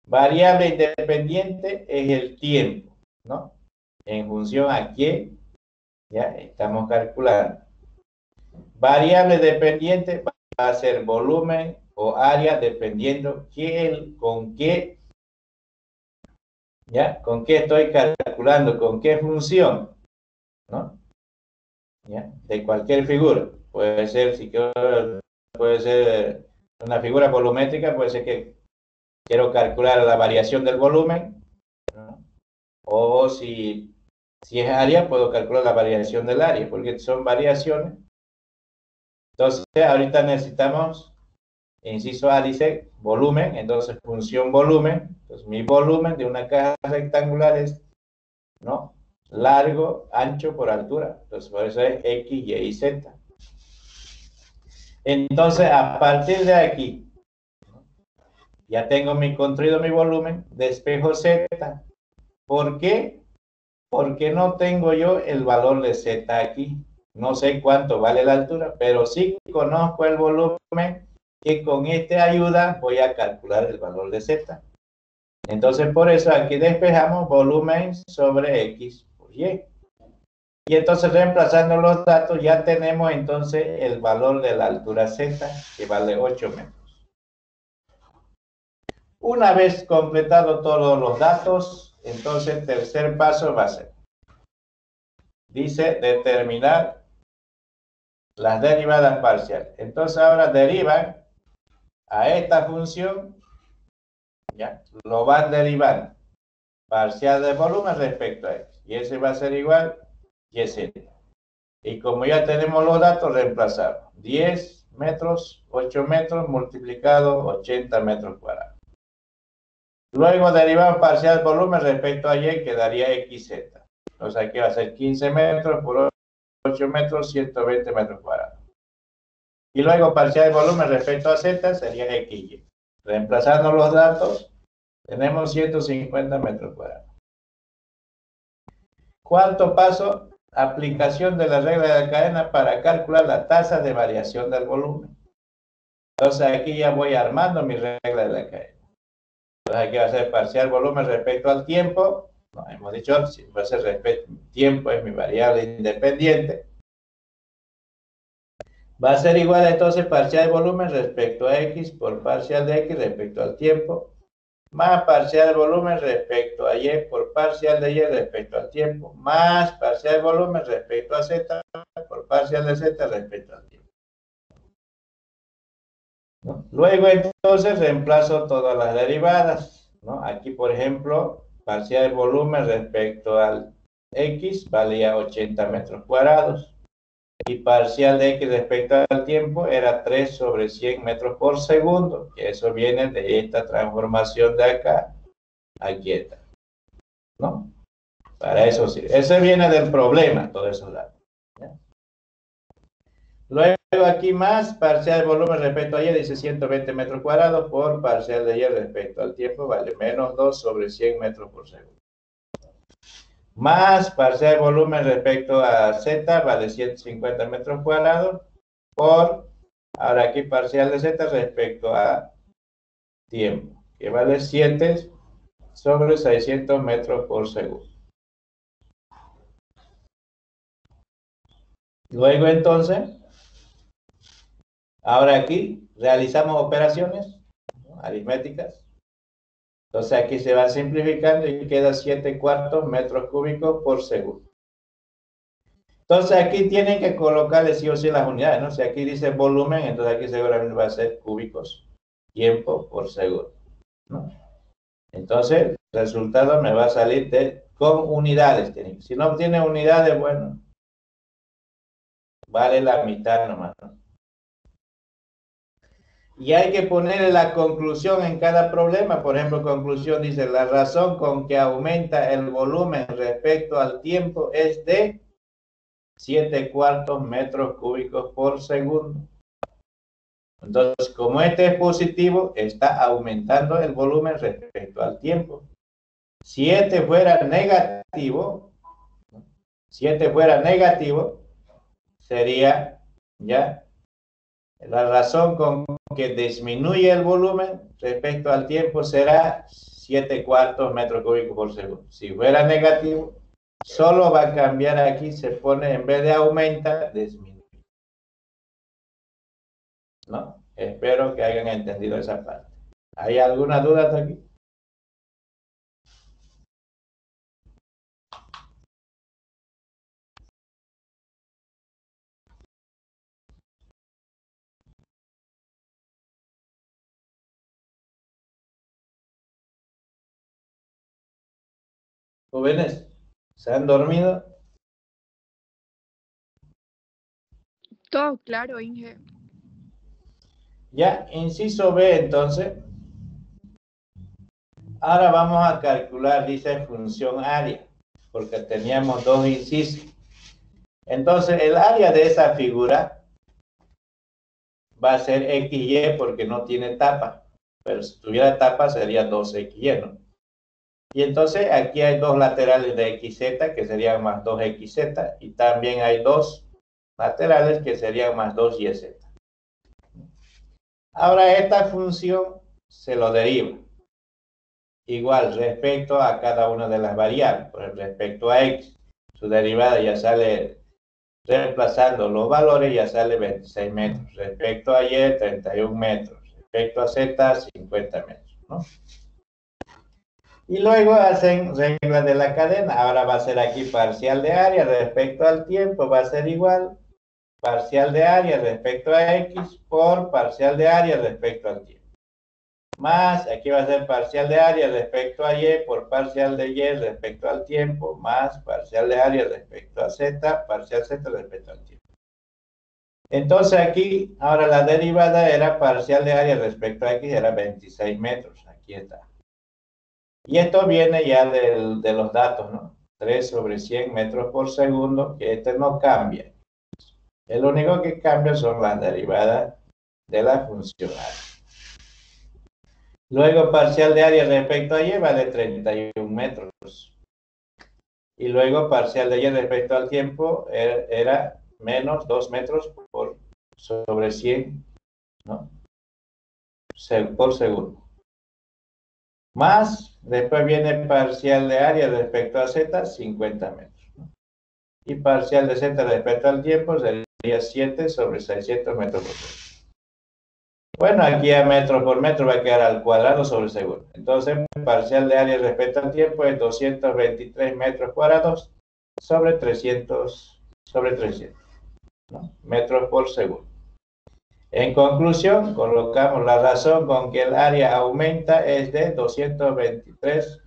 Variable independiente es el tiempo, ¿no? En función a qué ya estamos calculando. Variable dependiente va a ser volumen o área dependiendo con qué estoy calculando, con qué función, ¿no? ¿Ya? De cualquier figura. Puede ser, puede ser una figura volumétrica, puede ser que quiero calcular la variación del volumen, ¿no? O si es área, puedo calcular la variación del área, porque son variaciones. Entonces, ahorita necesitamos inciso A dice volumen, entonces función volumen. Entonces mi volumen de una caja rectangular es, ¿no?, largo, ancho por altura. Entonces por eso es X, Y, Z. Entonces a partir de aquí, ya tengo construido mi volumen, despejo Z. ¿Por qué? Porque no tengo yo el valor de Z aquí. No sé cuánto vale la altura, pero sí conozco el volumen, que con esta ayuda voy a calcular el valor de Z. Entonces por eso aquí despejamos volumen sobre X por Y. Y entonces reemplazando los datos ya tenemos entonces el valor de la altura Z, que vale 8 metros. Una vez completado todos los datos, entonces el tercer paso va a ser, dice, determinar las derivadas parciales. Entonces ahora derivan a esta función, ¿ya? Lo van derivando. Parcial del volumen respecto a X. Y ese va a ser igual y Z. Y como ya tenemos los datos, reemplazamos 10 metros, 8 metros multiplicado 80 metros cuadrados. Luego derivamos parcial del volumen respecto a Y, que daría XZ. Entonces aquí va a ser 15 metros por 8 metros, 120 metros cuadrados. Y luego parcial del volumen respecto a Z sería XY. Reemplazando los datos, tenemos 150 metros cuadrados. Cuarto paso, aplicación de la regla de la cadena para calcular la tasa de variación del volumen. Entonces aquí ya voy armando mi regla de la cadena. Entonces aquí va a ser parcial volumen respecto al tiempo. No, hemos dicho, si va a ser respecto al tiempo, es mi variable independiente. Va a ser igual entonces parcial volumen respecto a X por parcial de X respecto al tiempo, más parcial volumen respecto a Y por parcial de Y respecto al tiempo, más parcial volumen respecto a Z por parcial de Z respecto al tiempo. ¿No? Luego entonces reemplazo todas las derivadas, ¿no? Aquí por ejemplo, parcial volumen respecto al X valía 80 metros cuadrados. Y parcial de X respecto al tiempo era 3 sobre 100 metros por segundo, que eso viene de esta transformación de acá, aquí está, ¿no? Para eso sí, ese viene del problema, todos esos datos, ¿ya? Luego aquí más, parcial de volumen respecto a Y dice 120 metros cuadrados por parcial de Y respecto al tiempo vale menos 2 sobre 100 metros por segundo. Más parcial de volumen respecto a Z vale 150 metros cuadrados por, ahora aquí parcial de Z respecto a tiempo, que vale 7 sobre 600 metros por segundo. Luego entonces, ahora aquí realizamos operaciones, ¿no?, aritméticas. Entonces aquí se va simplificando y queda 7/4 metros cúbicos por segundo. Entonces aquí tienen que colocarle sí o sí las unidades, ¿no? Si aquí dice volumen, entonces aquí seguramente va a ser cúbicos, tiempo por segundo, ¿no? Entonces el resultado me va a salir con unidades. Si no tiene unidades, bueno, vale la mitad nomás, ¿no? Y hay que ponerle la conclusión en cada problema. Por ejemplo, conclusión dice, la razón con que aumenta el volumen respecto al tiempo es de 7/4 metros cúbicos por segundo. Entonces, como este es positivo, está aumentando el volumen respecto al tiempo. Si este fuera negativo, sería, ¿ya?, la razón con que disminuye el volumen respecto al tiempo será 7/4 metros cúbicos por segundo. Si fuera negativo, solo va a cambiar aquí, se pone en vez de aumenta, disminuye, ¿no? Espero que hayan entendido esa parte. ¿Hay alguna duda hasta aquí? Jóvenes, ¿se han dormido? Todo claro, Inge. Ya, inciso B, entonces. Ahora vamos a calcular, dice, función área, porque teníamos dos incisos. Entonces, el área de esa figura va a ser XY porque no tiene tapa. Pero si tuviera tapa sería 2XY, ¿no? Y entonces aquí hay dos laterales de XZ que serían más 2XZ y también hay dos laterales que serían más 2YZ. Ahora esta función se lo deriva. Igual respecto a cada una de las variables. Por ejemplo, respecto a X, su derivada ya sale reemplazando los valores, ya sale 26 metros. Respecto a Y, 31 metros. Respecto a Z, 50 metros, ¿no? Y luego hacen reglas de la cadena. Ahora va a ser aquí parcial de área respecto al tiempo, va a ser igual parcial de área respecto a X por parcial de área respecto al tiempo. Más, aquí va a ser parcial de área respecto a Y por parcial de Y respecto al tiempo, más parcial de área respecto a Z, parcial Z respecto al tiempo. Entonces aquí, ahora la derivada era parcial de área respecto a X, era 26 metros. Aquí está. Y esto viene ya de los datos, ¿no? 3 sobre 100 metros por segundo, que este no cambia. El único que cambia son las derivadas de la función área. Luego parcial de área respecto a Y vale 31 metros. Y luego parcial de Y respecto al tiempo era menos 2 metros por sobre 100, ¿no? Por segundo. Más, después viene parcial de área respecto a Z, 50 metros, ¿no? Y parcial de Z respecto al tiempo sería 7 sobre 600 metros por segundo. Bueno, aquí a metro por metro va a quedar al cuadrado sobre segundo. Entonces, parcial de área respecto al tiempo es 223 metros cuadrados sobre 300, ¿no? Metros por segundo. En conclusión, colocamos la razón con que el área aumenta es de 223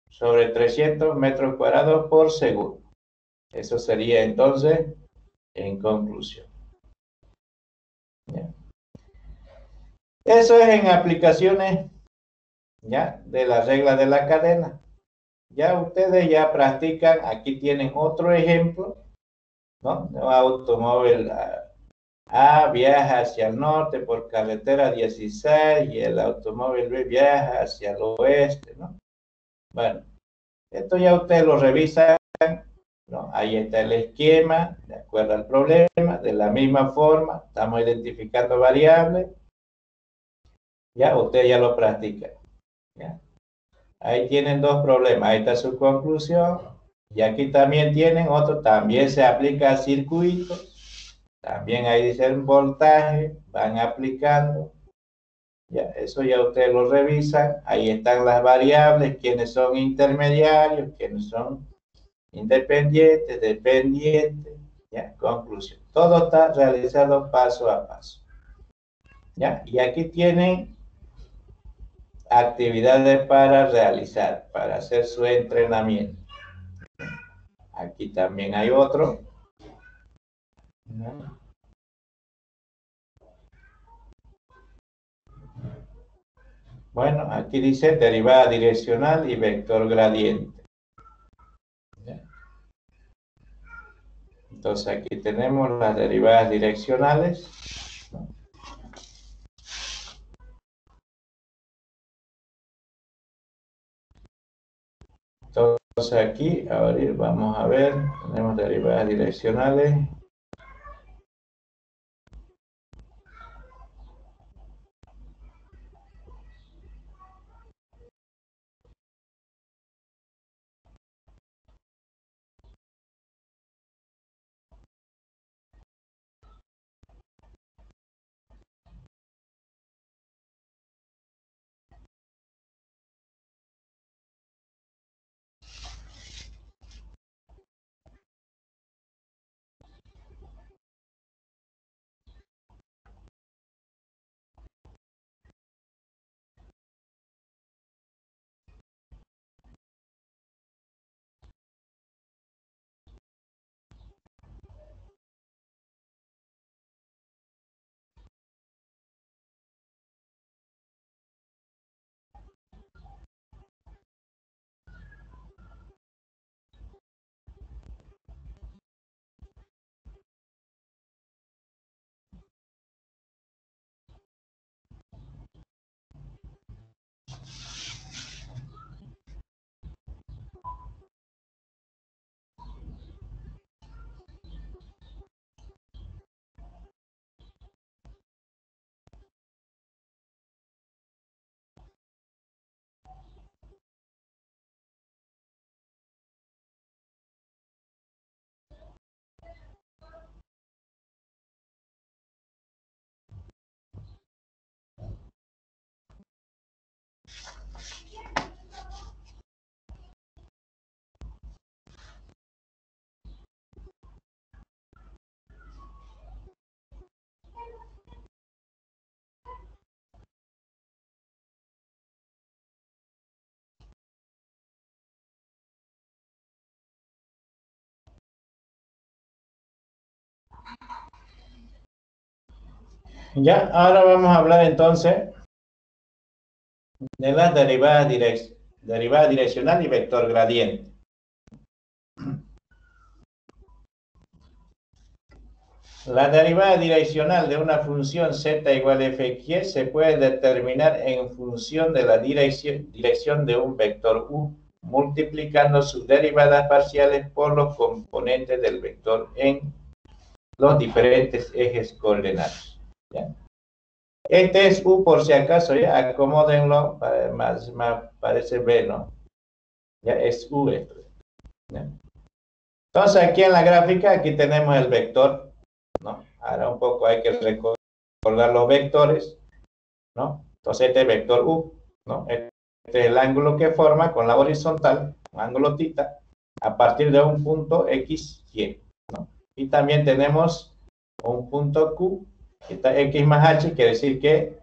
sobre 300 metros cuadrados por segundo. Eso sería entonces en conclusión. ¿Ya? Eso es en aplicaciones, ¿ya?, de la regla de la cadena. Ya ustedes ya practican, aquí tienen otro ejemplo, ¿no? Un automóvil A viaja hacia el norte por carretera 16 y el automóvil B viaja hacia el oeste, ¿no? Bueno, esto ya ustedes lo revisan, ¿no? Ahí está el esquema, de acuerdo al problema, de la misma forma, estamos identificando variables, ya ustedes ya lo practican, ¿ya? Ahí tienen dos problemas, ahí está su conclusión, y aquí también tienen otro, también se aplica a circuitos, también ahí dice el voltaje, van aplicando, ya, eso ya ustedes lo revisan, ahí están las variables, quiénes son intermediarios, quiénes son independientes, dependientes, ya, conclusión. Todo está realizado paso a paso, ya, y aquí tienen actividades para realizar, para hacer su entrenamiento. Aquí también hay otro. Bueno, aquí dice derivada direccional y vector gradiente. Entonces aquí tenemos las derivadas direccionales. Entonces aquí, ahora vamos a ver, tenemos derivadas direccionales. Ya, ahora vamos a hablar entonces de las derivadas direccional y vector gradiente. La derivada direccional de una función z igual a fx se puede determinar en función de la dirección de un vector u, multiplicando sus derivadas parciales por los componentes del vector en los diferentes ejes coordenados. ¿Ya? Este es u por si acaso, ya acomódenlo, más parece b, ¿no? Ya es u esto. ¿Ya? Entonces aquí en la gráfica, aquí tenemos el vector, ¿no? Ahora un poco hay que recordar los vectores, ¿no? Entonces este es vector u, ¿no? Este es el ángulo que forma con la horizontal, un ángulo θ, a partir de un punto x, y, ¿no? Y también tenemos un punto q, que está x más h, quiere decir que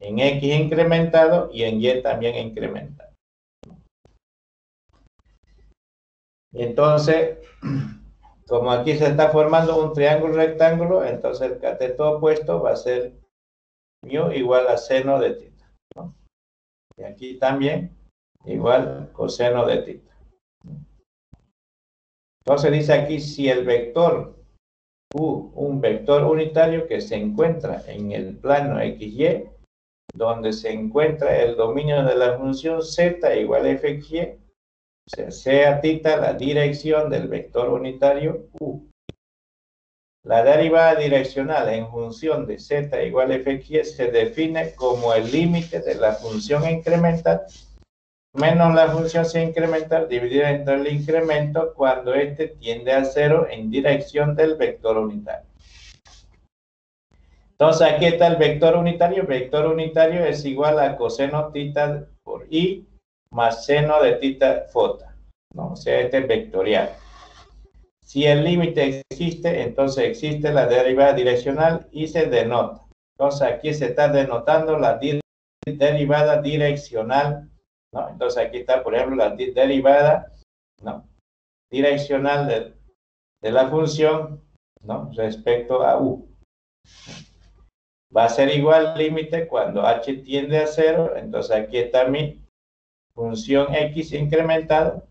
en x incrementado y en y también incrementado. Entonces, como aquí se está formando un triángulo rectángulo, entonces el cateto opuesto va a ser μ igual a seno de θ, ¿no? Y aquí también igual coseno de θ. Entonces dice aquí, si el vector u, un vector unitario que se encuentra en el plano XY, donde se encuentra el dominio de la función z igual a fxy, o sea θ la dirección del vector unitario u. La derivada direccional en función de z igual a fxy se define como el límite de la función incremental menos la función sin incremental dividida entre el incremento cuando éste tiende a cero en dirección del vector unitario. Entonces aquí está el vector unitario. El vector unitario es igual a coseno θ por i más seno de θ φ, ¿no? O sea, este es vectorial. Si el límite existe, entonces existe la derivada direccional y se denota. Entonces aquí se está denotando la derivada direccional, ¿no? Entonces aquí está, por ejemplo, la derivada, ¿no?, direccional de la función, ¿no?, respecto a u. Va a ser igual al límite cuando h tiende a 0, entonces aquí está mi función x incrementado.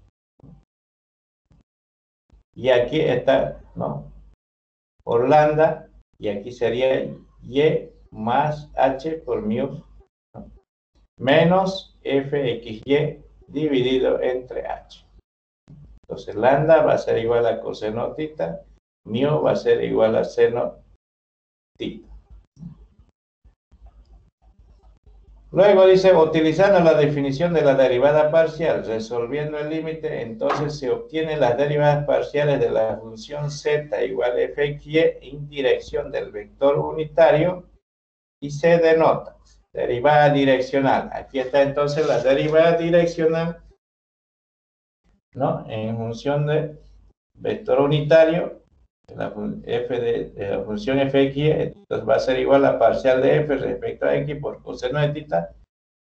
Y aquí está, ¿no?, por lambda, y aquí sería y más h por mu, ¿no?, menos fxy dividido entre h. Entonces lambda va a ser igual a coseno θ, mu va a ser igual a seno θ. Luego dice, utilizando la definición de la derivada parcial, resolviendo el límite, entonces se obtienen las derivadas parciales de la función z igual a fxy en dirección del vector unitario y se denota derivada direccional. Aquí está entonces la derivada direccional, ¿no?, en función de vector unitario, la f de la función fxy, entonces va a ser igual a parcial de f respecto a x por coseno de θ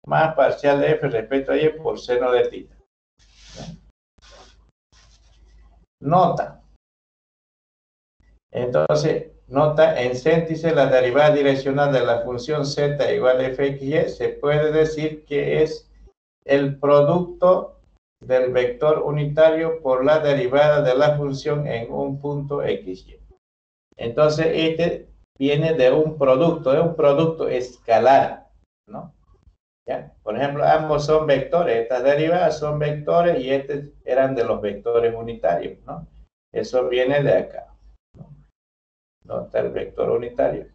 más parcial de f respecto a y por seno de θ. Nota. Entonces, nota, en céntice la derivada direccional de la función z igual a fxy se puede decir que es el producto del vector unitario por la derivada de la función en un punto xy. Entonces, este viene de un producto escalar, ¿no? ¿Ya? Por ejemplo, ambos son vectores, estas derivadas son vectores y estos eran de los vectores unitarios, ¿no? Eso viene de acá, ¿no? ¿Dónde está el vector unitario?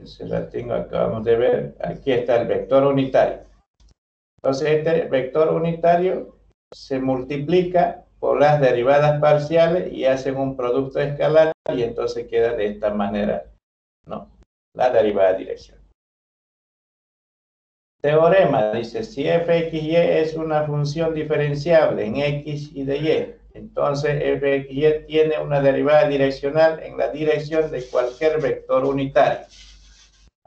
Ese la tengo, acabamos de ver, aquí está el vector unitario. Entonces este vector unitario se multiplica por las derivadas parciales y hacen un producto escalar y entonces queda de esta manera, ¿no?, la derivada direccional. Teorema dice, si fxy es una función diferenciable en x y de y, entonces fxy tiene una derivada direccional en la dirección de cualquier vector unitario.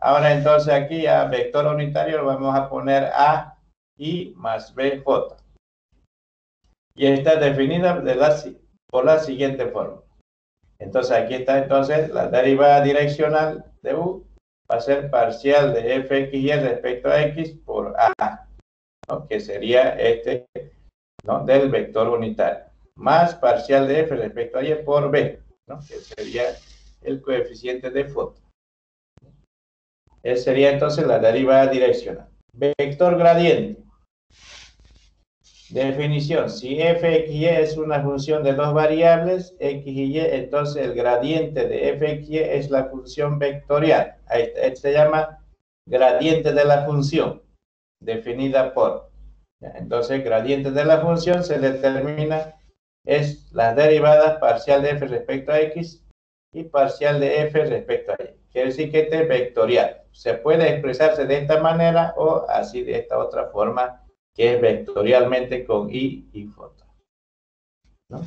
Ahora entonces aquí a vector unitario lo vamos a poner a y más bj. Y está definida por la siguiente forma. Entonces aquí está entonces la derivada direccional de u va a ser parcial de fxy respecto a x por a, ¿no? Que sería este, ¿no? Del vector unitario, más parcial de f respecto a y por b, ¿no? Que sería el coeficiente de foto. Esa sería entonces la derivada direccional. Vector gradiente. Definición, si fxy es una función de dos variables, x y y, entonces el gradiente de fxy es la función vectorial. Ahí está, este se llama gradiente de la función, definida por. Entonces, gradiente de la función se determina, es las derivadas parcial de f respecto a x y parcial de f respecto a y. Quiere decir que este es vectorial. Se puede expresarse de esta manera o así de esta otra forma, que es vectorialmente con i y foto, ¿no?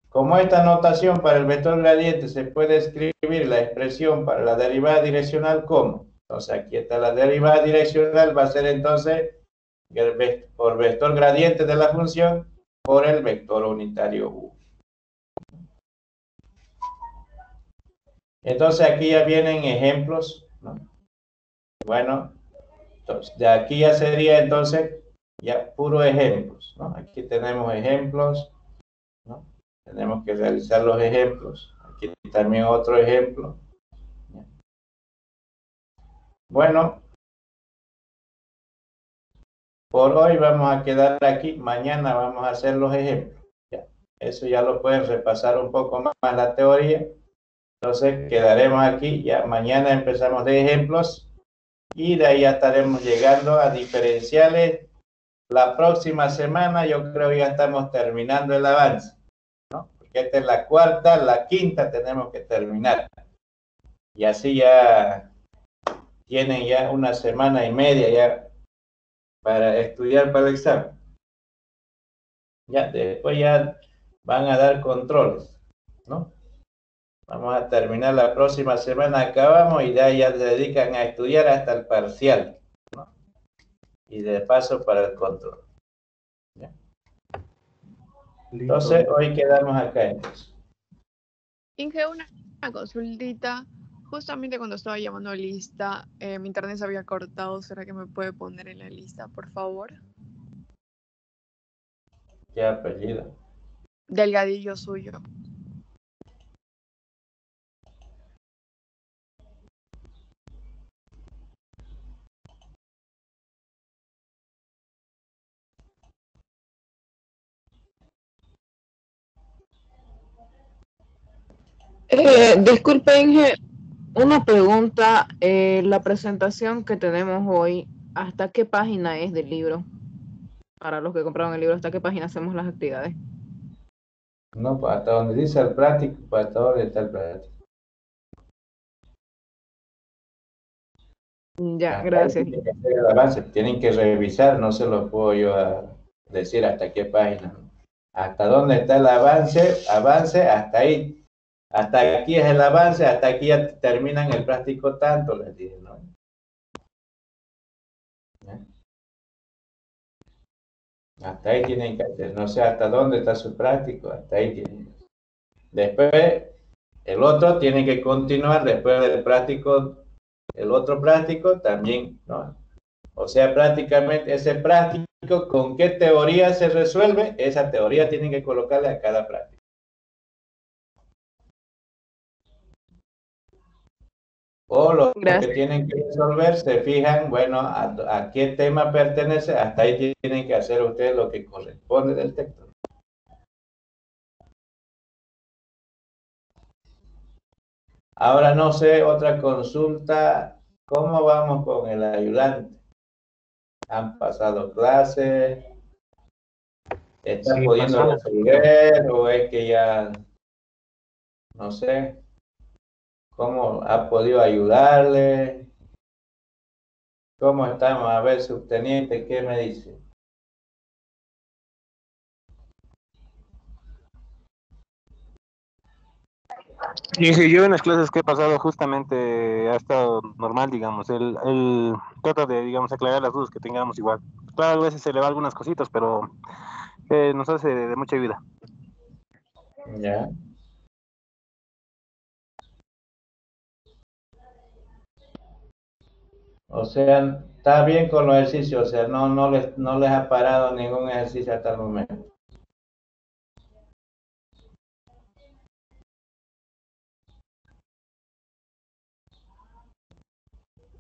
Como esta notación para el vector gradiente se puede escribir la expresión para la derivada direccional como. Entonces aquí está la derivada direccional, va a ser entonces por vector gradiente de la función por el vector unitario u. Entonces aquí ya vienen ejemplos, ¿no? Bueno, entonces de aquí ya sería entonces ya puro ejemplos, ¿no? Aquí tenemos ejemplos, ¿no? Tenemos que realizar los ejemplos. Aquí también otro ejemplo. Bueno, por hoy vamos a quedar aquí. Mañana vamos a hacer los ejemplos. Ya. Eso ya lo pueden repasar un poco más la teoría. Entonces quedaremos aquí. Ya mañana empezamos de ejemplos y de ahí ya estaremos llegando a diferenciales. La próxima semana yo creo que ya estamos terminando el avance, ¿no? Porque esta es la cuarta, la quinta tenemos que terminar. Y así ya tienen ya una semana y media ya para estudiar para el examen. Ya después ya van a dar controles, ¿no? Vamos a terminar la próxima semana, acabamos y de ahí ya se dedican a estudiar hasta el parcial, ¿no? Y de paso para el control. ¿Ya? Entonces, hoy quedamos acá entonces. Inge, una consultita. Justamente cuando estaba llamando a lista, mi internet se había cortado. ¿Será que me puede poner en la lista, por favor? ¿Qué apellido? Delgadillo suyo. Disculpe, Inge, una pregunta. La presentación que tenemos hoy, ¿hasta qué página es del libro? Para los que compraron el libro, ¿hasta qué página hacemos las actividades? No, pues hasta donde dice el práctico, pues hasta donde está el práctico. Ya, Hasta gracias. tienen que hacer el avance, tienen que revisar, no se lo puedo yo decir hasta qué página. Hasta dónde está el avance, hasta ahí. Hasta aquí es el avance, hasta aquí ya terminan el práctico tanto, les dije, ¿no? ¿Eh? Hasta ahí tienen que hacer, no sé hasta dónde está su práctico, hasta ahí tienen que hacer. Después, el otro tiene que continuar después del práctico, el otro práctico también, ¿no? O sea, prácticamente ese práctico, ¿con qué teoría se resuelve? Esa teoría tienen que colocarle a cada práctico. O los que tienen que resolver se fijan, bueno, a qué tema pertenece, hasta ahí tienen que hacer ustedes lo que corresponde del texto. Ahora no sé, otra consulta, ¿cómo vamos con el ayudante? ¿Han pasado clases? ¿Están pudiendo resolver o es que ya, no sé, cómo ha podido ayudarle? ¿Cómo estamos? A ver, subteniente, ¿qué me dice? Dije, yo en las clases que he pasado justamente ha estado normal, digamos. Él trata de, digamos, aclarar las dudas que tengamos igual. Claro, a veces se le va algunas cositas, pero nos hace de mucha ayuda. Ya. O sea, está bien con los ejercicios, o sea, no les ha parado ningún ejercicio hasta el momento.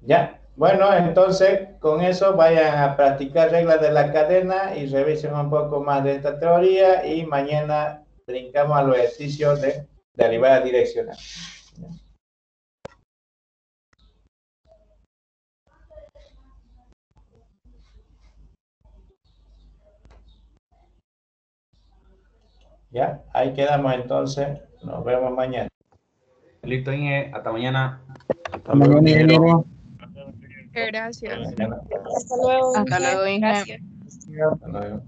Ya, bueno, entonces con eso vayan a practicar reglas de la cadena y revisen un poco más de esta teoría y mañana brincamos a los ejercicios de derivada direccional. Ya, ahí quedamos entonces, nos vemos mañana. Listo, Inge, hasta mañana. Hasta luego, ingeniero. Gracias. Hasta mañana. Hasta luego. Hasta luego, Inge. Gracias. Hasta luego.